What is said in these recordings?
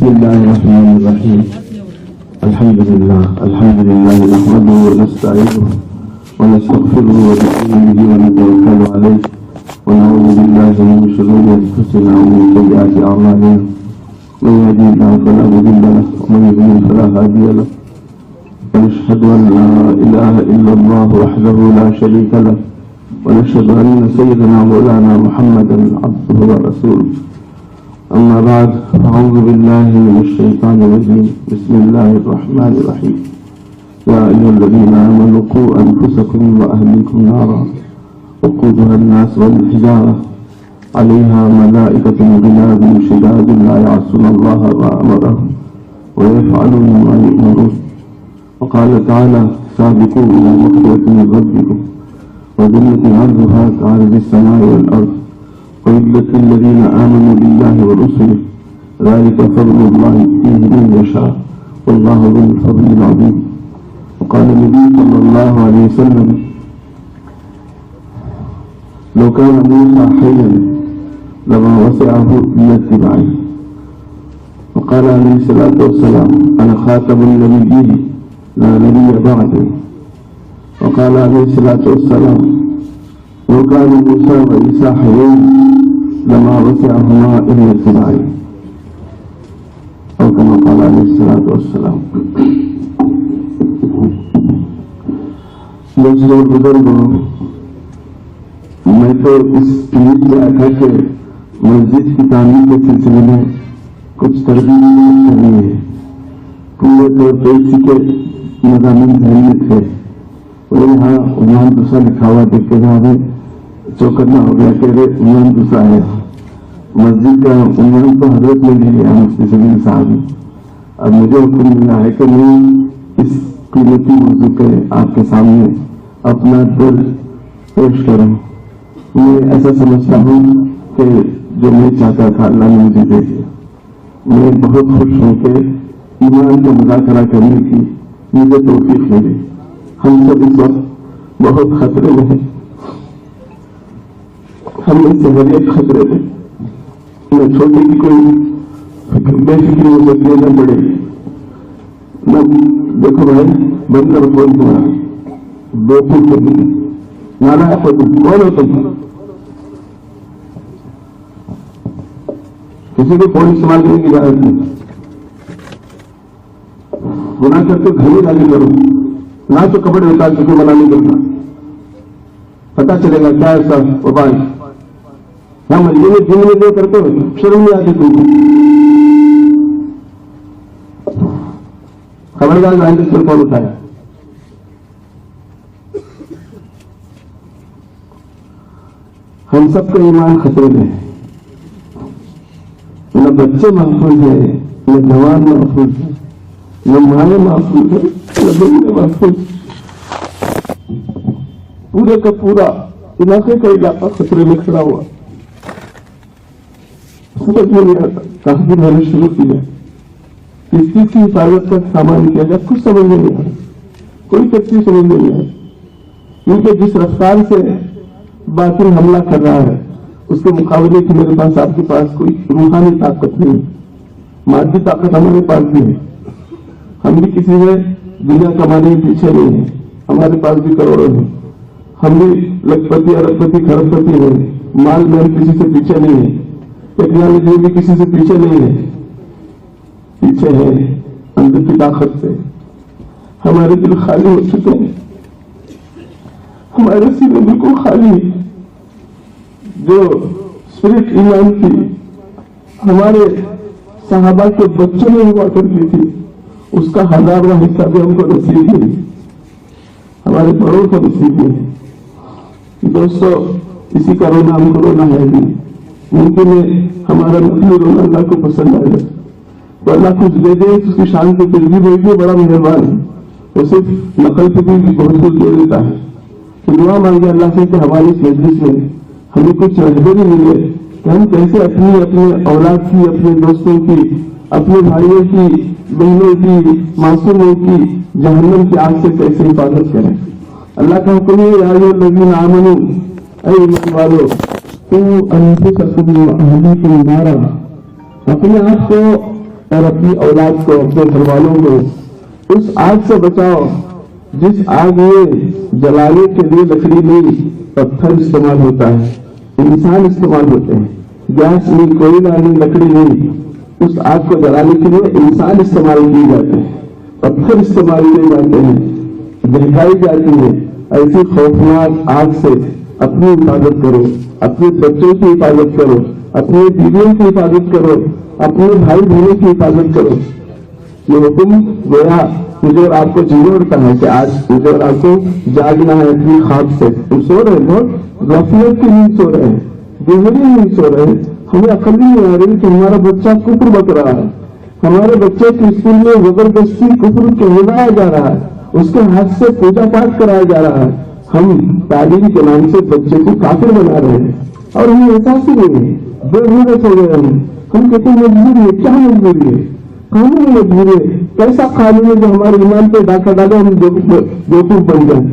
بسم الله الرحمن الرحيم. الحمد لله نحمده ونستعينه ونستغفره ونؤمن به ونتوكل عليه ونعوذ بالله من شرور انفسنا ومن سيئات اعمالنا من يهده الله فلا مضل له ومن يضلل فلا هادي له ونشهد ان لا اله الا الله وحده لا شريك له ونشهد ان سيدنا مولانا محمدا عبده ورسوله. أما بعد فأعوذ بالله من الشيطان الرجيم. بسم الله الرحمن الرحيم. يا أيها الذين آمنوا قوا أنفسكم وأهليكم نارا وقودها الناس والحجارة عليها ملائكة غلاظ شداد لا يعصون الله ما أمرهم ويفعلون ما يؤمرون. وقال تعالى سابقوا إلى مغفرة من ربكم وجنة عرضها كعرض السماء والأرض وعدت للذين آمنوا بالله ورسله ذلك فضل الله يؤتيه من يشاء والله ذو الفضل العظيم. وقال النبي صلى الله عليه وسلم لو كان موسى حيا لما وسعه إلا اتباعي. وقال عليه الصلاة والسلام أنا خاتم النبيين لا نبي بعدي. وقال عليه الصلاة والسلام لو كان موسى وعيسى حيين لما وسعهما إلا اتباعي أو كما قال عليه الصلاة والسلام. دوستوں بزرگوں، میں تو اس امید سے آیا تھا کہ مسجد کی تعمیر کے سلسلے میں کچھ ترغیب کرنی ہے. پورے طور پہ اسی کے مضامین ذہن میں تھے. یہاں عنوان دوسرا لکھا ہوا دیکھ کے جہاں چوکنا ہو گیا کہ عنوان دوسرا ہے. مسجد کا عنوان تو حضرت نے لے لیا مفتی سلیم صاحب نے. اب مجھے حکم ملا ہے کہ میں اس قیمتی موضوع پہ آپ کے سامنے اپنا دل پیش کروں. میں ایسا سمجھتا ہوں کہ جو میں چاہتا تھا اللہ نے مجھے دے دیا. میں بہت خوش ہوں کہ ایمان کا مذاکرہ کرنے کی مجھے توفیق ملی. ہم سب اس وقت بہت خطرے میں ہیں. ہم اس سے ہر ایک خطرے میں نہ چھوٹے کی کوئی بے فکری ہو سکتی ہے نہ بڑے. نہ دیکھو بھائی بند کرو فون تمہارا دو فٹ نانا ہے کون ہو تم؟ کسی کو فون استعمال کرنے کی اجازت نہیں. گناہ کرتے گھر میں جانے کرو نہ تو کپڑے اتار کے منع نہیں کرنا. پتا چلے گا کیا ایسا وبال ہم یہ دن میں دے کرتے ہوئے شروع میں آتی تم خبردار آئندہ سے کون اٹھایا. ہم سب کا ایمان خطرے میں ہے. نہ بچے محفوظ ہیں نہ جوان محفوظ ہے نہ مائیں محفوظ ہے نہ بندے محفوظ. پورے کا پورا علاقے کا علاقہ خطرے میں کھڑا ہوا. سمجھ میں نہیں آتا کہاں بھی میں نے شروع کیا کس چیز کی حفاظت کا سامان کیا جائے. کچھ سمجھ میں نہیں آیا. کوئی ترتیب سمجھ میں نہیں آئی. کیونکہ جس رفتار سے باطل حملہ کر رہا ہے اس کے مقابلے کی میرے پاس آپ کے پاس کوئی روحانی طاقت نہیں. مادی طاقت ہمارے پاس بھی ہے. ہم بھی کسی میں دنیا کمانے کے پیچھے نہیں ہیں. ہمارے پاس بھی کروڑوں ہیں. ہم بھی لکھپتی اربپتی کھربپتی ہیں. مال میں کسی سے پیچھے نہیں ہے. ٹیکنالوجی بھی کسی سے پیچھے نہیں ہے. پیچھے ہے اندر کی طاقت سے. ہمارے دل خالی ہو چکے ہیں. ہمارے سینے بالکل خالی ہے. جو اسپرٹ ایمان کی ہمارے صحابہ کے بچوں نے ہوا کرتی تھی اس کا 1000واں حصہ بھی ہم کو نصیب نہیں. ہمارے بڑوں کو نصیب نہیں. دوستو اسی کا رونا ہم کو رونا ہے نہیں. ممکن ہے ہمارا نقلی رونا اللہ کو پسند آئے گا تو اللہ کچھ دے دے اس کی شان کو پھر بھی بھیج دے. بڑا مہربان ہے. وہ صرف نقل پہ بھی بہت کچھ دے دیتا ہے. تو دعا مانگے اللہ سے کہ ہماری اس مجلس میں ہمیں کچھ رہبری ملے کہ ہم کیسے اپنے اولاد کی اپنے دوستوں کی اپنے بھائیوں کی بہنوں کی معصوموں کی جہنم کی آگ سے کیسے حفاظت کریں. اللہ کا حکم ہے یا ایھا الذین آمنوا اے ایمان والو قوا انفسکم واہلیکم نارا. اپنے آپ کو اور اپنی اولاد کو، اپنے گھر والوں کو اس آگ سے بچاؤ جس آگ میں جلانے کے لیے لکڑی نہیں، پتھر استعمال ہوتا ہے، انسان استعمال ہوتے ہیں، گیس نہیں، کوئلہ نہیں، لکڑی نہیں، اس آگ کو جلانے کے لیے انسان استعمال کیے جاتے ہیں، پتھر استعمال کیے جاتے ہیں، دہکائی جاتی ہے۔ ایسی خوفناک آگ سے اپنی حفاظت کرو، اپنے بچوں کی حفاظت کرو، اپنے بیویوں کی حفاظت کرو، اپنے بھائی بہنوں کی حفاظت کرو۔ یہ حکم گویا مجھے اور آپ کو جھنجھوڑتا ہے کہ آج مجھے اور آپ کو جاگنا ہے اپنی خواب سے۔ ہم سو رہے ہیں، بہت غفلت کی نیند سو رہے ہیں، گہری نیند سو رہے ہیں، ہمیں عقل نہیں آ رہی کہ ہمارا بچہ کفر بک رہا ہے، ہمارے بچے کی اسکول میں زبردستی کفر کہلایا جا رہا ہے، اس کے ہاتھ سے پوجا پاٹ کرایا جا رہا ہے، ہم تعلیم کے نام سے بچے کو کافر بنا رہے ہیں اور ہمیں احساس ہی نہیں ہے، بے ہوش ہو گئے ہم کہتے ہیں مجبوری ہے۔ کیا مجبوری ہے؟ قانون مجبوری ہے۔ کیسا قانون ہے جو ہمارے ایمان پہ ڈاکہ ڈالے ہم بیوقوف بن جائیں؟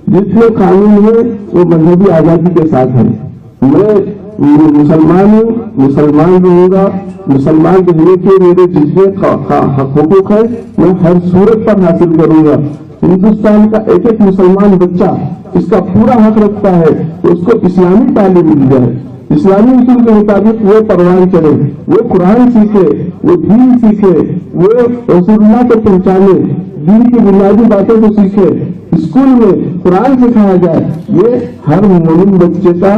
جتنے قانون ہے وہ مذہبی آزادی کے ساتھ ہے۔ میں مسلمان ہوں، مسلمان رہوں گا، مسلمان رہنے کے میرے جتنے حقوق ہے میں ہر صورت پر حاصل کروں گا۔ ہندوستان کا ایک ایک مسلمان بچہ اس کا پورا حق رکھتا ہے کہ اس کو اسلامی تعلیم مل جائے، اسلامی اصول کے مطابق وہ پروان چلے، وہ قرآن سیکھے، وہ دین سیکھے، وہ رسول اللہ کو پہچانے، دین کی بنیادی باتوں کو سیکھے، اسکول میں قرآن سکھایا جائے۔ یہ ہر مومن بچے کا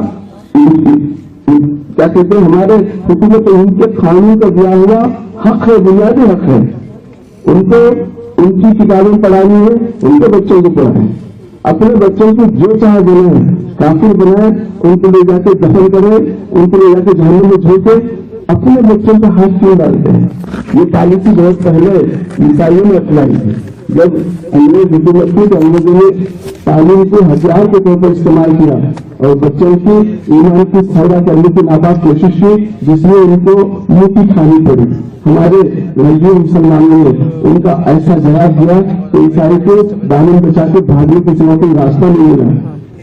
کیا کہتے ہیں ہمارے حکومت ہند کے قانون کا دیا ہوا حق ہے، بنیادی حق ہے۔ ان کو ان کی کتابیں پڑھانی ہے، ان کے بچوں کو پڑھائیں، اپنے بچوں کو جو چاہے بنائیں، کافر بنائیں، ان کو لے جا کے دفن کریں، ان کو لے جا کے جہنم میں جھونکے، اپنے بچوں کا ہاتھ کیوں ڈالتے ہیں؟ یہ پالیسی بہت پہلے عیسائیوں نے اپنائی تھی، جب انگریز حکومت تھی تو انگریزوں نے تعلیم کو ہتھیار کے طور پر استعمال کیا اور بچوں کی ایمان کی سودا کرنے کی ناپاک کوشش کی، جس میں ان کو منہ کی کھانی پڑی۔ ہمارے غریب مسلمانوں نے ان کا ایسا جواب دیا کہ عیسائی کو دامن بچا کے بھاگنے کے سوا کوئی راستہ نہیں ملا،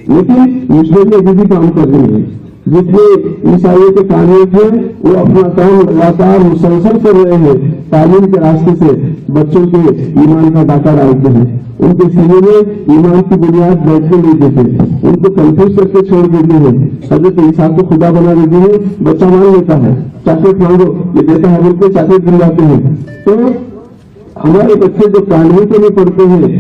لیکن مشرقی ابھی بھی کام کر رہی ہے۔ جتنے عیسائیوں کے قانون تھے وہ اپنا کام لگاتار مسلسل کر رہے ہیں، تعلیم کے راستے سے بچوں کے ایمان کا ڈاکہ ڈالتے ہیں، ان کے سینے میں ایمان کی بنیاد بیٹھنے نہیں دیتے، ان کو کنفیوز کر کے چھوڑ دیتے ہیں۔ حضرت عیسیٰ کو خدا بنا دیتے ہیں، بچہ مان لیتا ہے، چاکلیٹ مانگو یہ دیتا ہے، بول کے چاکلیٹ دل جاتے ہیں۔ تو ہمارے بچے جو کانوے کے لیے پڑھتے ہیں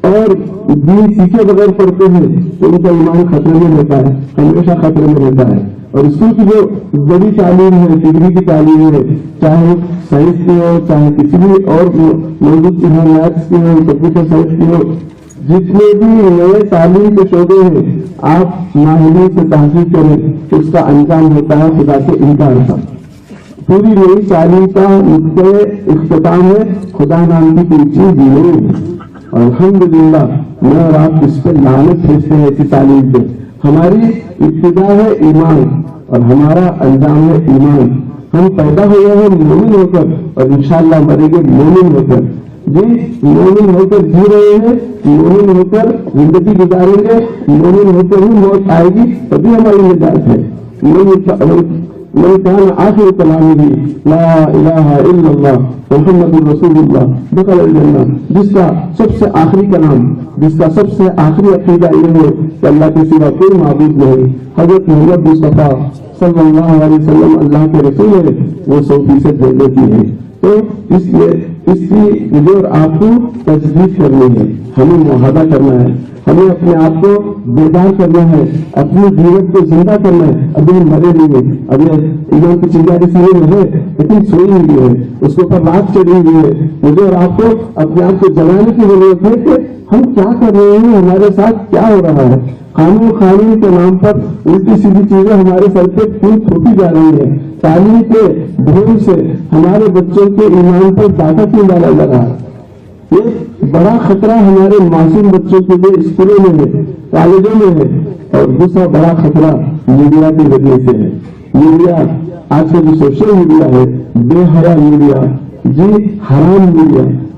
اور دین سیکھے بغیر پڑھتے ہیں تو ان کا ایمان خطرے میں رہتا ہے، ہمیشہ خطرے میں رہتا ہے۔ اور اسکول کی جو بڑی تعلیم ہے، ڈگری کی تعلیم ہے، چاہے سائنس کی ہو، چاہے کسی بھی اور موضوع کی ہو، میتھس کی ہو، کمپیوٹر سائنس کی ہو، جتنے بھی نئے تعلیم کے شعبے ہیں آپ ماہرین سے تحقیق کریں کہ اس کا انجام ہوتا ہے خدا سے انکار کا۔ پوری نئی تعلیم کا نقطۂ اختتام ہے خدا نام کی کوئی چیز نہیں ہے۔ اور الحمدللہ میں اور آپ اس پہ لعنت بھیجتے ہیں ایسی تعلیم پہ۔ ہماری ابتدا ہے ایمان اور ہمارا انجام ہے ایمان۔ ہم پیدا ہوئے ہیں مومن ہو کر اور انشاءاللہ مریں گے مومن ہو کر۔ جی مومن ہو کر جی رہے ہیں، مومن ہو کر زندگی گزاریں گے، مومن ہو کر ہی موت آئے گی، تبھی ہماری نجات ہے۔ من كان آخر كلامه لا الہ الا اللہ محمد رسول اللہ دخل الجنہ، جس کا سب سے آخری کلام، جس کا سب سے آخری عقیدہ یہ ہے کہ اللہ کے سوا کوئی معبود نہیں، حضرت محمد مصطفیٰ صلی اللہ علیہ وسلم اللہ کے رسول ہے، وہ 100% جنتی ہے۔ تو اس لیے اس کی مجھے اور آپ کو تجدید کرنی ہے، ہمیں معاہدہ کرنا ہے، ہمیں اپنے آپ کو بیدار کرنا ہے، اپنی جیوت کو زندہ کرنا ہے۔ ابھی ہم مرے نہیں ہیں، ابھی ایمان کی چنگاری سینے میں ہے لیکن سوئی ہوئی ہے، اس کے اوپر رات چڑھی ہوئی ہے۔ مجھے اور آپ کو اپنے آپ کو جلانے کی ضرورت ہے کہ ہم کیا کر رہے ہیں، ہمارے ساتھ کیا ہو رہا ہے۔ قانون کے نام پر الٹی سیدھی چیزیں ہمارے سر پہ کیوں تھوپی جا رہی ہیں، تعلیم کے ڈھول سے ہمارے بچوں کے ایمان پر ڈاکہ کیوں ڈالا جا رہا ہے۔ یہ بڑا خطرہ ہمارے معصوم بچوں کے لیے اسکولوں میں ہے، کالجوں میں ہے، اور دوسرا بڑا خطرہ میڈیا کے ذریعے سے ہے۔ میڈیا آج کا جو سوشل میڈیا ہے، بے حیا میڈیا، جی حرام میڈیا،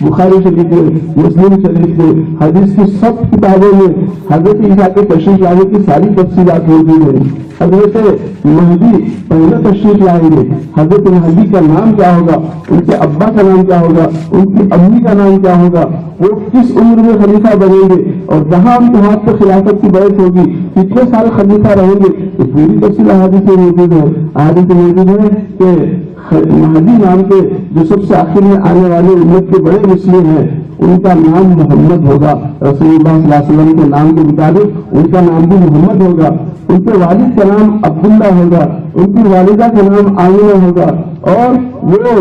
بخاری شریف میں، مسلم شریف میں، حدیث کی سب کتابوں میں حضرت عیسیٰ کے تشریف لانے کی ساری تفصیلات موجود ہیں۔ حضرت مہدی پہلے تشریف لائیں گے، حضرت مہدی کا نام کیا ہوگا، ان کے ابا کا نام کیا ہوگا، ان کی امی کا نام کیا ہوگا، وہ کس عمر میں خلیفہ بنیں گے، اور جہاں ان کے ہاتھ پہ خلافت کی بیعت ہوگی کتنے سال خلیفہ رہیں گے، یہ پوری تفصیل احادیث میں موجود ہے۔ احادیث میں موجود ہے کہ مہدی نام کے جو سب سے آخر میں آنے والے امت کے بڑے مسلم ہیں، ان کا نام محمد ہوگا، رسول اللہ صلی اللہ علیہ وسلم کے نام کے مطابق ان کا نام بھی محمد ہوگا، ان کے والد کا نام عبداللہ ہوگا، ان کی والدہ کا نام آمنہ ہوگا، اور وہ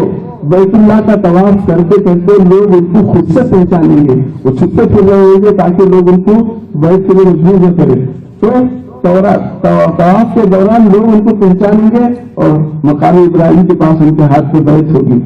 بیت اللہ کا طواف کرتے کرتے لوگ ان کو خود سے پہچانیں گے، وہ چھپے پھر رہے ہوں گے تاکہ لوگ ان کو بیت کے لیے مجبور نہ کریں۔ تو طواف کے دوران لوگ ان کو پہچانیں گے اور مقام ابراہیم کے پاس ان کے ہاتھ میں بیعت ہوگی،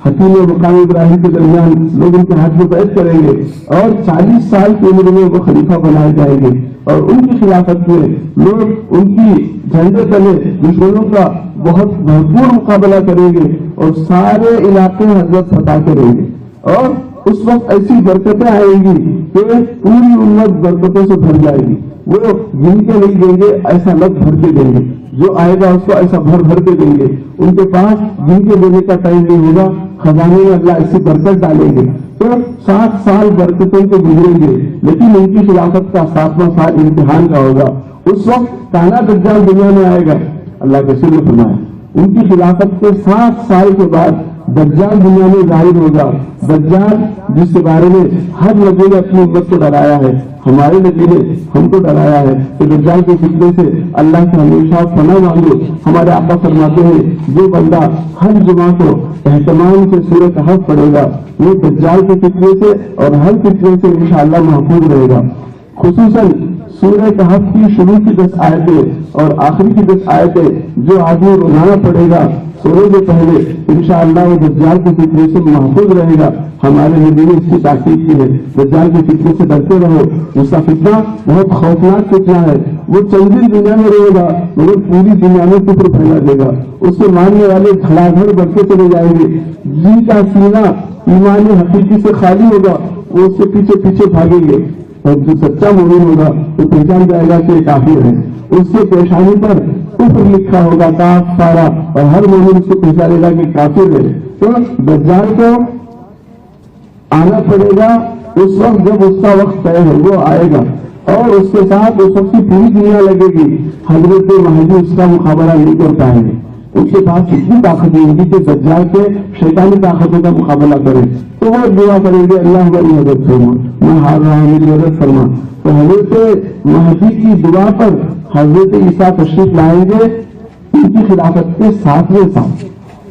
حتیم مقام ابراہیم کے درمیان لوگ ان کے ہاتھ میں بیعت کریں گے، اور 40 سال کی عمر میں وہ خلیفہ بنائے جائیں گے، اور ان کی خلافت میں لوگ ان کی جھنڈے تلے دشمنوں کا بہت بھرپور مقابلہ کریں گے، اور سارے علاقے حضرت فتح کریں گے، اور اس وقت ایسی برکتیں آئیں گی کہ پوری امت برکتوں سے بھر جائے گی، وہ گن کے نہیں دیں گے، ایسا لگ بھر کے دیں گے، جو آئے گا اس کو ایسا بھر بھر کے دیں گے، ان کے پاس گن کے دینے کا ٹائم نہیں ہوگا، خزانے میں اللہ ایسی برکت ڈالیں گے۔ تو 7 سال برکتوں کے گزریں گے، لیکن ان کی خلافت کا 7واں سال امتحان کا ہوگا۔ اس وقت کانا دجال دنیا میں آئے گا، اللہ کے سر فرمایا، ان کی خلافت کے 7 سال کے بعد دجال دنیا میں ظاہر ہوگا۔ دجال جس کے بارے میں ہر نبی نے اپنی امت کو ڈرایا ہے، ہمارے نبی نے ہم کو ڈرایا ہے کہ دجال کے فتنے سے اللہ سے ہمیشہ پناہ مانگو۔ ہمارے آقا فرماتے ہیں جو بندہ ہر جمعہ کو اہتمام سے سورۃ کہف پڑھے گا وہ دجال کے فتنے سے اور ہر فتنے سے انشاءاللہ محفوظ رہے گا۔ خصوصاً سورہ کہف کی شروع کی 10 آیتیں اور آخری کی 10 آیتیں جو آدمی روزانہ پڑھے گا سونے سے پہلے انشاءاللہ وہ دجال کے فتنے سے محفوظ رہے گا۔ ہمارے نبی نے اس کی تاکید کی ہے، دجال کے فتنے سے ڈرتے رہو، اس کا فتنہ بہت خوفناک فتنہ ہے، وہ چند دن دنیا میں رہے گا مگر پوری دنیا میں کفر پھیلا دے گا، اس سے ماننے والے دھڑا دھڑ بڑھتے چلے جائیں گے، جن کا سینہ ایمان حقیقی سے خالی ہوگا وہ اس سے پیچھے پیچھے بھاگیں گے، اور جو سچا مومن ہوگا وہ پہچان جائے گا کہ یہ کافر ہے، اس سے پیشانی پر کفر لکھا ہوگا کاف سارا، اور ہر مومن اس کو پہچانے گا کہ کافر ہے۔ تو دجال کو آنا پڑے گا اس وقت جب اس کا وقت طے ہے، وہ آئے گا، اور اس کے ساتھ اس وقت کی پوری دنیا لگے گی، حضرت مہدی اس کا مقابلہ نہیں کر پائیں گے، اس کے پاس اتنی طاقت نہیں ہوگی کہ دجال کے شیطانی طاقتوں کا مقابلہ کرے، تو وہ دعا کریں گے اللہ میری مدد فرما، میں ہار رہا ہوں میری مدد فرما۔ تو حضرت مہدی کی دعا پر حضرت عیسیٰ تشریف لائیں گے ان کی خلافت کے 7ویں سال،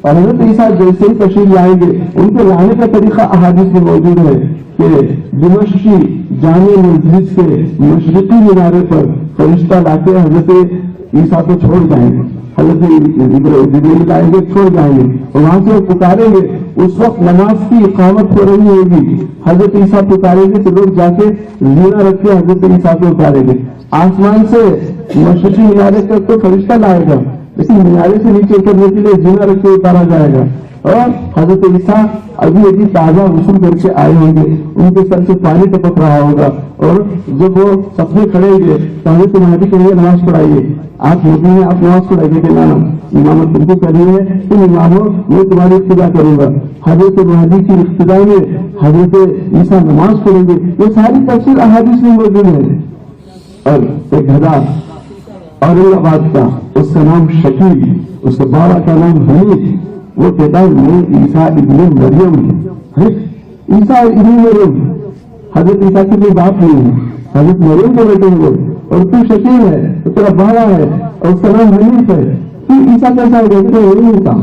اور حضرت عیسیٰ جیسے ہی تشریف لائیں گے ان کے لانے کا طریقہ احادیث میں موجود ہے کہ دمشقی جامع مسجد سے مشرقی کنارے پر فرشتہ لا کے حضرت عیسیٰ کو چھوڑ جائیں گے، حضرت جبریل آئیں گے چھوڑ جائیں گے، اور وہاں سے وہ پکاریں گے، اس وقت نماز کی اقامت ہو رہی ہوگی، حضرت عیسیٰ پکاریں گے تو لوگ جا کے زینہ رکھ کے حضرت عیسیٰ کو اتاریں گے، آسمان سے مشرقی مینارے تک تو فرشتہ لائے گا لیکن مینارے سے نیچے اترنے کے لیے زینہ رکھ کے اتارا جائے گا، اور حضرت عیسیٰ ابھی تازہ غسل کر کے آئے ہوں گے، ان کے سر سے پانی ٹپک رہا ہوگا، اور جب وہ صف میں کھڑے گے تو حضرت مہدی کے لیے نماز پڑھائیے، آپ نبی ہیں آپ نماز پڑھائیے کہ نانا امامت تم کو کرنی ہے، تم امام ہو میں تمہاری اقتدا کروں گا، حضرت مہدی کی اقتدا میں حضرت عیسیٰ نماز پڑھیں گے، یہ ساری تفصیل احادیث میں موجود ہے۔ اور ایک گدھا اورنگ آباد کا، اس کا نام شکیل، اس کے بابا کا نام حمید، وہ کہتا ہے میں عیسیٰ ابن مریم ہوں، عیسیٰ ابن مریم، حضرت عیسیٰ کی کوئی بات نہیں ہے، حضرت مریم کے بیٹے ہیں وہ، اور تو شکیل ہے تو تیرا بابا ہے اور اس کا نام حمید ہے، تو عیسیٰ کیسا ہو گیا؟ نہیں تھا،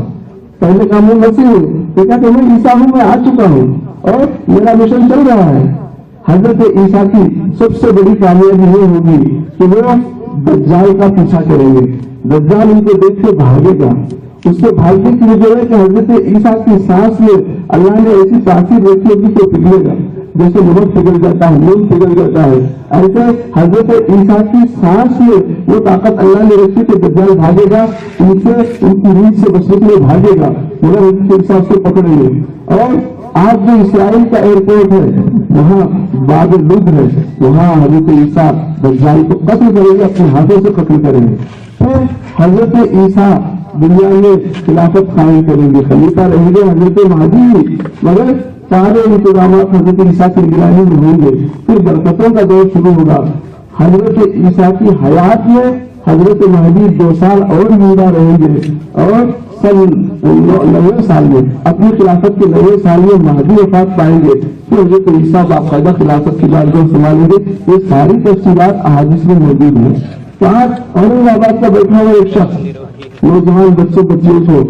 پہلے کام میں مسیح ہوں، تو کہتے میں عیسیٰ ہوں، میں آ چکا ہوں اور میرا مشن چل رہا ہے۔ حضرت عیسیٰ کی سب سے بڑی کامیابی یہ ہوگی کہ وہ دجال کا پیچھا کریں گے، دجال ان کو دیکھ کے بھاگے گا، اس کے بھاگنے کی وجہ ہے کہ حضرت عیسیٰ کی سانس میں اللہ نے ایسی تاثیر رکھی ہوگی کہ پگھلے گا، جیسے نمک پگھل جاتا ہے، نون پگھل جاتا ہے، ایسے حضرت عیسیٰ کی سانس میں وہ طاقت اللہ نے رکھی کہ دجال بھاگے گا، ان سے ان کی ریچھ سے بچنے کے لیے بھاگے گا، مگر حضرت عیسیٰ اس کو پکڑیں گے، اور آج جو اسرائیل کا ایئرپورٹ ہے وہاں باب لد ہے، وہاں حضرت عیسیٰ دجال کو قتل کریں گے، اپنے ہاتھوں سے قتل کریں گے. پھر حضرت عیسیٰ دنیا میں خلافت قائم کریں گے، خلیفہ رہیں گے حضرت مہدی، مگر سارے انتظامات حضرت عیسیٰ کی نگرانی میں ہوں گے. پھر برکتوں کا دور شروع ہوگا. حضرت عیسیٰ کی حیات میں حضرت مہدی 2 سال اور زندہ رہیں گے، اور 90 سال میں اپنی خلافت کے 90 سال میں مہدی وفات پائیں گے. پھر حضرت عیسیٰ باقاعدہ خلافت کی بارگاہ سنبھالیں گے. یہ ساری تفصیلات احادیث میں موجود ہیں. آج اورنگ آباد کا بیٹھا ہوا ایک شخص نوجوان بچوں بچیوں کو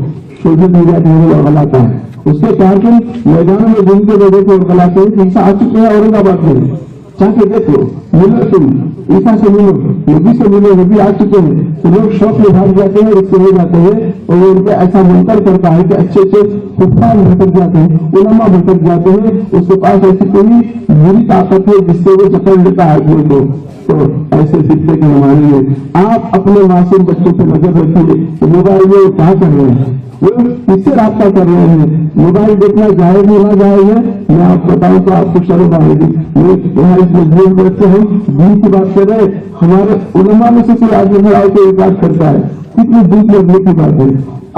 سوشل میڈیا ڈھونڈنے ورگلاتا ہے. اس کے کارکن میدان میں دن کے لوگوں کو ورگلاتے ہیں. عیسیٰ آ چکے ہیں اورنگ آباد میں، چاہ کے دیکھو، ملو تم عیسیٰ سے ملو، نبی سے ملو، نبی آ چکے ہیں. تو لوگ شوق میں بھاگ جاتے ہیں، اس سے لے جاتے ہیں، اور وہ ان کو ایسا منکر کرتا ہے کہ اچھے اچھے حکام بھٹک جاتے ہیں، علماء بھٹک جاتے ہیں. اس کے پاس ایسی کوئی بری طاقت ہے جس سے وہ چپڑ لیتا ہے آدمی کو. تو ایسے فتنے کے زمانے میں آپ اپنے معصوم بچوں پہ نظر رکھیے کہ موبائل میں کیا کر رہے ہیں، وہ کس سے رابطہ کر رہے ہیں. موبائل دیکھنا جائز ہے نہ جائز ہے، میں آپ بتاؤں تو آپ کو شرم آئے گی. یہاں اس مجبور میں سے ہم دین کی بات کر رہے ہیں، ہمارے علماء میں سے کوئی آدمی کھڑا ہو کے ایک بات کرتا ہے، کتنی دودھ لگنے کی بات ہے.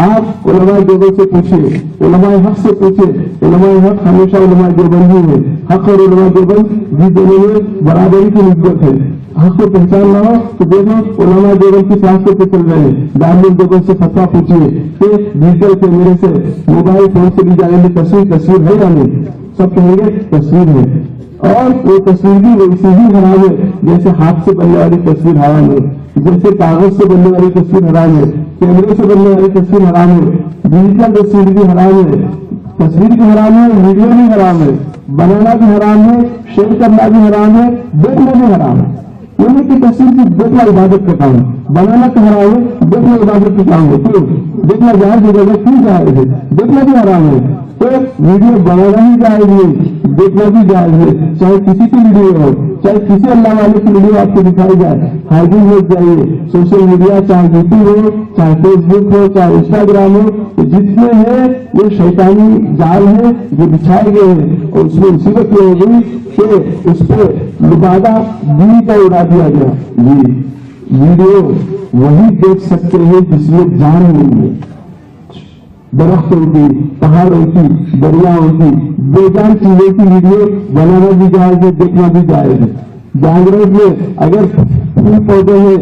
آپ علماء دیوبند سے پوچھیں، علماء حق سے پوچھیں. علماء حق ہمیشہ علماء دیوبندی ہے. حق اور علماء دیوبند بھی دونوں میں برابری کی نسبت ہے. حق کو پہچاننا ہو تو دیکھو علماء دیوبند کس راستے پہ چل رہے ہیں. دارالعلوم دیوبند سے فتویٰ پوچھیے کہ ڈیجیٹل کیمرے سے موبائل فون سے لی جانے کی تصویر ہے یا نہیں. سب کہیں گے تصویر ہے، اور وہ تصویر بھی ویسی ہی حرام ہے جیسے ہاتھ سے بننے والی تصویر حرام ہے، جیسے کاغذ سے بننے والی تصویر حرام ہے، کیمرے سے بننے والی تصویر حرام ہے، ڈیجیٹل تصویر بھی حرام ہے، تصویر بھی حرام ہے، ویڈیو بھی حرام ہے، بنانا بھی حرام ہے، شیئر کرنا بھی حرام ہے، دیکھنا بھی حرام ہے. یعنی کہ تصویر کی دیکھنا عبادت کا کام ہے، بنانا تو حرام ہے، دیکھنا عبادت کا کام ہے. کیوں دیکھنا جائز ہے؟ کیوں جائز ہے؟ دیکھنا بھی حرام ہے. تو ویڈیو بنانا بھی جائز ہے، دیکھنا بھی جائز ہے. چاہے کسی کی ویڈیو ہو، چاہے کسی اللہ والے کی ویڈیو آپ کو دکھائی جائے، ہائیڈنگ ہو جائیے. سوشل میڈیا چاہے یوٹیوب ہو، چاہے فیس بک ہو، چاہے انسٹاگرام ہو، جتنے ہیں یہ شیطانی جال ہے، یہ بچھائے گئے ہیں. اور اس میں مصیبت یہ ہو گئی کہ اس پہ لبادہ دین کا اڑا دیا گیا. جی ویڈیو وہی دیکھ سکتے ہیں جس میں جان نہیں ہے. درختوں کی، پہاڑوں کی، دریاؤں کی، بے جان چیزوں کی ویڈیو بنانا بھی جائز ہے، دیکھنا بھی جائز ہے. جانوروں میں اگر پھول پودے ہیں،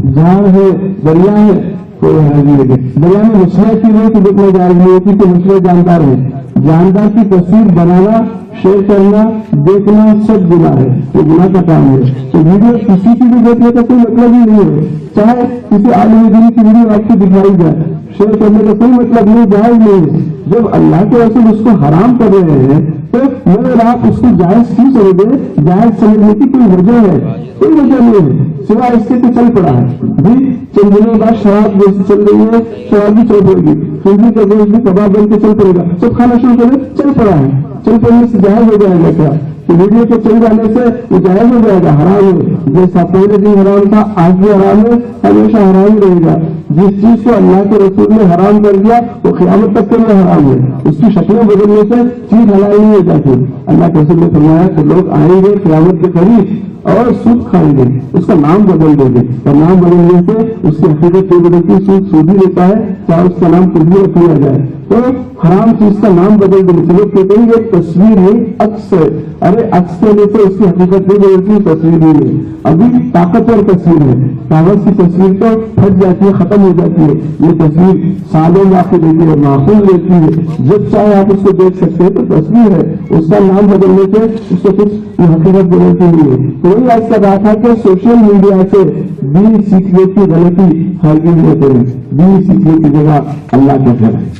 جھاڑ ہے، دریا ہے، کوئی حرج نہیں ہے. دریا میں مچھلیاں کی نہیں تو دیکھنا جائز نہیں ہوتی کہ مچھلیاں جاندار ہیں. جاندار کی تصویر بنانا، شیئر کرنا، دیکھنا سب گناہ ہے، یہ گناہ کا کام ہے. تو ویڈیو کسی کی بھی دیکھنے کا کوئی مطلب ہی نہیں ہے. چاہے کسی عالم دین کی ویڈیو آپ کو دکھائی جائے، شیئر کرنے کا کوئی مطلب نہیں، جائز نہیں ہے. جب اللہ کے رسول اس کو حرام کر رہے ہیں تو مگر آپ اس کو جائز کیوں سمجھیں؟ جائز سمجھنے کی کوئی وجہ ہے؟ کوئی وجہ نہیں ہے، سوائے اس سے تو چل پڑا ہے. جی چند دنوں بعد شراب جیسی چل رہی ہے، شراب بھی چل پڑے گی، خنزیر کا گوشت بھی کباب بن کے چل پڑے گا، سب کھانا شروع کرے، چل پڑا ہے. چل پڑنے سے جائز ہو جائے گا کیا؟ کہ ویڈیو کے چل جانے سے وہ جائز ہو جائے گا؟ حرام ہے. جیسا پہلے دن حرام تھا آج بھی حرام ہے، ہمیشہ حرام رہے گا. جس چیز کو اللہ کے رسول نے حرام کر دیا وہ قیامت تک کے لیے حرام ہے. اس کی شکلیں بدلنے سے چیز حلال نہیں ہو جاتی. اللہ کے رسول نے فرمایا کہ لوگ آئیں گے قیامت کے قریب اور سود کھائیں گے، اس کا نام بدل دیں گے، اور نام بدلنے سے اس کی حقیقت نہیں بدلتی. سود ہی لیتا ہے، چاہے اس کا نام کچھ بھی رکھ لیا جائے. تو حرام چیز کا نام بدل دیں گے. لوگ کہتے ہیں یہ تصویر نہیں عکس ہے. ارے عکس سے اس کی حقیقت نہیں بدلتی، تصویر ہی نہیں. ابھی طاقتور تصویر ہے، کاغذ کی تصویر تو پھٹ جاتی ہے، ختم ہو جاتی ہے. یہ تصویر سالوں میں آپ کو دیتی ہے، معقول لیتی ہے، جب چاہے آپ اس کو دیکھ سکتے ہیں. تو تصویر ہے، اس کا نام بدلنے سے اس کو کچھ حقیقت بدلتی نہیں ہے. کوئی ایسا رہا تھا کہ سوشل میڈیا سے دین سیکھنے کی غلطی ہرگز نہ کریں. دین سیکھنے کی جگہ اللہ کا گھر ہے،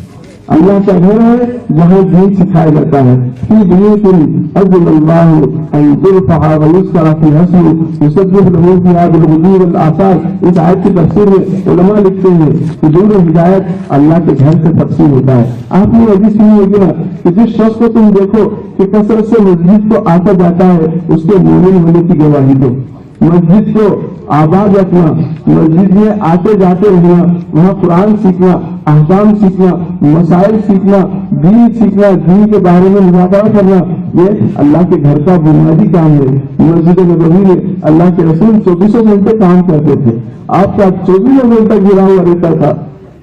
اللہ کا گھر ہے جہاں دین سکھایا جاتا ہے. فی بیوت اذن اللہ ان ترفع ویذکر فیہا اسمہ یسبح لہ فیہا بالغدو والآصال. اس آیت کی تفسیر میں علماء لکھتے ہیں کہ دور ہدایت اللہ کے گھر سے تقسیم ہوتا ہے. آپ نے حدیث سنی ہوگی نا کہ جس شخص کو تم دیکھو کہ کثرت سے مسجد کو آتا جاتا ہے اس کے مومن ہونے کی گواہی دو. مسجد کو آباد رکھنا، مسجد میں آتے جاتے رہنا، وہاں قرآن سیکھنا، احکام سیکھنا، مسائل سیکھنا، دین سیکھنا، دین کے بارے میں مذاکرہ کرنا، یہ اللہ کے گھر کا بنیادی کام ہے۔ مسجد نبوی میں اللہ کے رسول 24 گھنٹے کام کرتے تھے، آپ کا 24 گھنٹے گرا ہوا رہتا تھا۔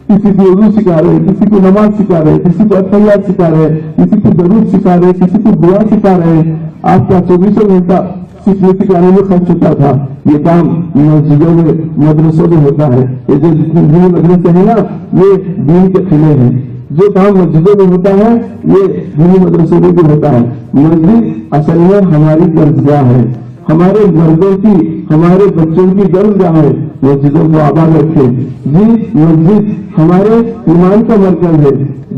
کسی کو اردو سکھا رہے، کسی کو نماز سکھا رہے، کسی کو اتحیات سکھا رہے، کسی کو درود سکھا رہے، کسی کو دعا سکھا رہے، آپ کا 24 گھنٹہ سیکھنے سکھانے میں خرچ ہوتا تھا۔ یہ کام مسجدوں میں مدرسوں میں ہوتا ہے۔ یہ جو دینی مدرسے ہیں نا، یہ دین کے قلعے ہیں۔ جو کام مسجدوں میں ہوتا ہے یہ دینی مدرسوں میں بھی ہوتا ہے۔ مسجد اصل میں ہماری درسگاہ ہے، ہمارے مردوں کی، ہمارے بچوں کی درسگاہ ہے۔ مسجدوں کو آباد رکھے جی۔ مسجد ہمارے ایمان کا مرکز ہے،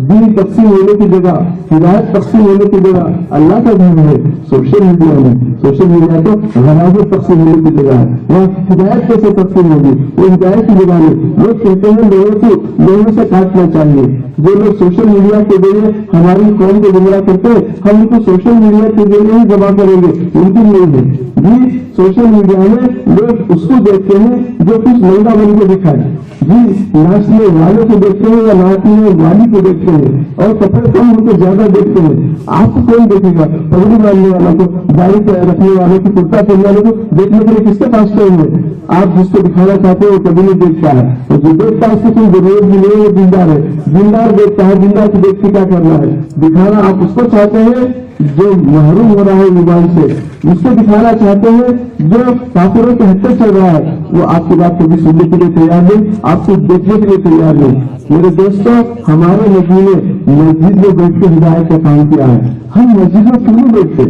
دین تقسیم ہونے کی جگہ، ہدایت تقسیم ہونے کی جگہ اللہ کا دین ہے۔ سوشل میڈیا میں، سوشل میڈیا تو غلاظت تقسیم ہونے کی جگہ ہے، وہاں ہدایت کیسے تقسیم ہوگی؟ وہ ہدایت کی جگہ نہیں۔ لوگ کہتے ہیں لوگوں کو لوگوں سے کاٹنا چاہیے۔ جو لوگ سوشل میڈیا کے ذریعے ہماری قوم کو گمراہ کرتے ہیں، ہم ان کو سوشل میڈیا کے ذریعے ہی جمع کریں گے، ممکن نہیں ہے جی۔ سوشل میڈیا میں لوگ اس کو دیکھتے ہیں جو کچھ ننگا بن کے دکھائے جی، ناچنے والوں کو دیکھتے ہیں یا ناچنے والی کو دیکھتے ہیں، اور کپڑے کم ان کو زیادہ دیکھتے ہیں۔ آپ کو کون دیکھے گا؟ پگڑی باندھنے والوں کو، داڑھی رکھنے والوں کو، کرتا پہننے والوں کو دیکھنے کے لیے کس کے پاس ٹائم ہے؟ آپ جس کو دکھانا چاہتے ہیں وہ کبھی نہیں دیکھتا ہے، اور جو دیکھتا ہے اس کی کوئی ضرورت بھی نہیں ہے، وہ دیندار ہے۔ دیندار دیکھتا ہے، دیندار کو دیکھ کے کیا کرنا ہے؟ دکھانا آپ اس کو چاہتے ہیں جو محروم ہو رہا ہے موبائل سے، اس کو دکھانا چاہتے ہیں جو کافروں کے ہتھے چل رہا ہے، وہ آپ کی بات کبھی سننے کے لیے تیار نہیں، آپ کو دیکھنے کے لیے تیار نہیں۔ میرے دوستوں، ہمارے نبی نے مسجد میں بیٹھ کے ہدایت کا کام کیا ہے۔ ہم مسجد میں کیوں نہیں بیٹھتے؟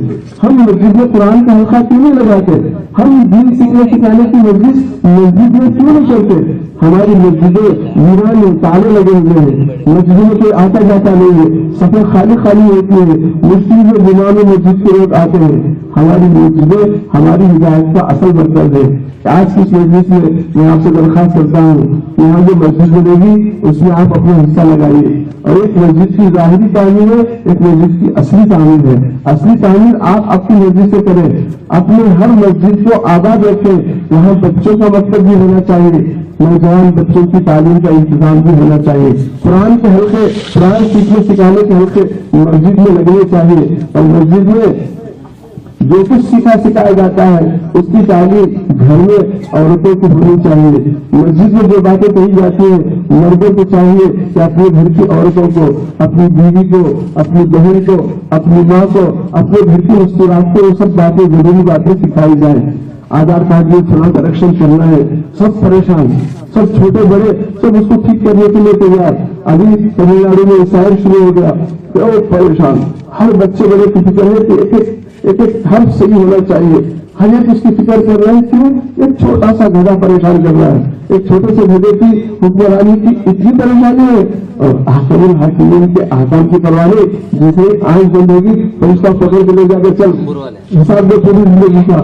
ہم مسجد میں قرآن کا حلقہ کیوں نہیں لگاتے؟ ہم دین سیکھنے سکھانے کی مسجد میں کیوں نہیں چلتے؟ ہماری مسجدیں ویران میں تالے لگے ہوئے ہیں، مسجدوں میں کوئی آتا جاتا نہیں ہے، صفیں خالی خالی ہوتی ہے، مسجد میں بیمار مسجد کے لوگ آتے ہیں۔ ہماری مسجدیں ہماری ہدایت کا اصل مرکز ہے۔ آج کی اس مجلس میں میں آپ سے درخواست کرتا ہوں کہ یہاں جو مسجد بنے گی اس میں آپ اپنا حصہ لگائیے، اور ایک مسجد کی ظاہری تعمیر ہے، ایک مسجد کی اصلی تعمیر ہے۔ اصلی تعمیر آپ اپنی مسجد سے کریں، اپنے ہر مسجد کو آباد رکھیں۔ وہاں بچوں کا مکتب بھی ہونا چاہیے، نوجوان بچوں کی تعلیم کا انتظام بھی ہونا چاہیے، قرآن کے حلقے، قرآن سیکھنے سکھانے کے حلقے مسجد میں لگنے چاہیے، اور مسجد میں جو کچھ سکھایا جاتا ہے اس کی تعلیم گھر میں عورتوں کو ہونی چاہیے۔ مسجد میں جو باتیں کہی جاتی ہیں، مردوں کو چاہیے کہ اپنے گھر کی عورتوں کو، اپنی بیوی کو، اپنی بہن کو، اپنی ماں کو، اپنے گھر کی مستورات کو وہ سب باتیں، ضروری باتیں سکھائی جائیں۔ آدھار کارڈ میں فلاں کریکشن کرنا ہے، سب پریشان، سب چھوٹے بڑے سب اس کو ٹھیک کرنے کے لیے تیار۔ ابھی تمل ناڈو میں سائر شروع ہو گیا، بہت پریشان، ہر بچے بڑے کی فکر ہے کہ ایک حرف صحیح ہونا چاہیے، ہر ایک اس کی فکر کر رہے ہیں۔ کیوں؟ ایک چھوٹا سا گدھا پریشان کر رہا ہے، ایک چھوٹے سے گدھے کی حکمرانی کی اتنی پریشانی ہے، اور احکام الحاکمین کے احکام کی پرواہ نہیں۔ جیسے آنکھ بند ہوگی تو اس کا پکڑ کے لے جا کے چل حساب دے پوری زندگی کا،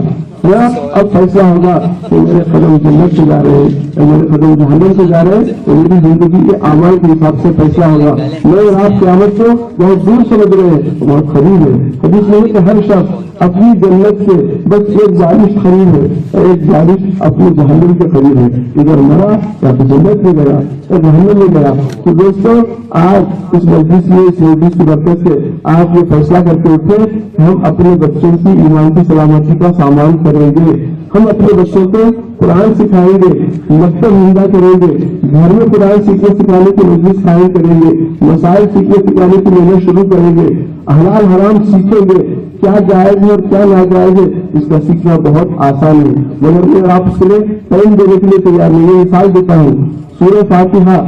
اب فیصلہ ہوگا کہ میرے قدم جنت سے جا رہے ہیں، میرے قدم جہنم سے جا رہے ہیں، تو میری زندگی کے اعمال کے حساب سے فیصلہ ہوگا۔ لوگ آپ قیامت کو بہت دور سمجھ رہے ہیں، بہت قریب ہے۔ حدیث میں کہ ہر شخص اپنی جنت سے بس ایک جالش قریب ہے، اور ایک جالش اپنی جہنم کے قریب ہے۔ ادھر مرا یا تو جنت میں گیا یا جہنم میں گیا۔ تو دوستوں، آج اس مجلس میں، اس مجلس کی برکت سے آپ یہ فیصلہ کر کے اٹھے کہ ہم اپنے بچوں کی ایمان کی سلامتی کا سامان کریں گے، ہم اپنے بچوں کو قرآن سکھائیں گے، مکتب زندہ کریں گے، گھر میں قرآن سیکھنے سکھانے کی مجلس قائم کریں گے، مسائل سیکھنے سکھانے کی محنت شروع کریں گے، حلال حرام سیکھیں گے، کیا جائز ہے اور کیا ناجائز ہے اس کا سیکھنا بہت آسان ہے، مگر آپ اس کے لیے ٹائم دینے کے لیے تیار نہیں ہے۔ مثال دیتا ہوں، سورہ فاتحہ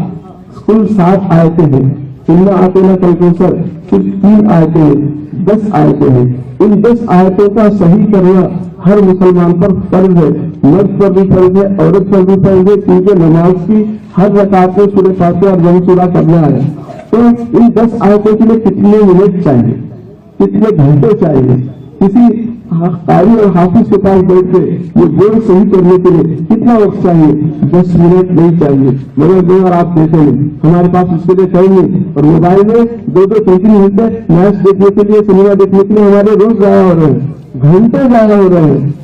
کل 7 آیتیں ہیں، انا اعطیناک الکوثر صرف 3 آیتیں ہیں، 10 آیتیں ہیں۔ ان 10 آیتوں کا صحیح کرنا ہر مسلمان پر فرض ہے، مرد پر بھی فرض ہے، عورت پر بھی فرض ہے، کیونکہ نماز کی ہر رکعت میں سورہ فاتحہ اور جم سورہ کرنا ہے۔ تو ان 10 آیتوں کے لیے کتنے منٹ چاہیے، کتنے گھنٹے چاہیے؟ کسی قاری اور حافظ کے پاس بیٹھ کے یہ بورڈ صحیح کرنے کے لیے کتنا وقت چاہیے؟ 10 منٹ نہیں چاہیے، مگر دو اور آپ دیکھیں گے ہمارے پاس اس کے لیے ٹائم نہیں، اور موبائل میں 2-3 گھنٹے میچ دیکھنے کے لیے، سنیما دیکھنے کے لیے ہمارے روز ضائع ہو رہے ہیں، گھنٹے ضائع ہو رہے ہیں۔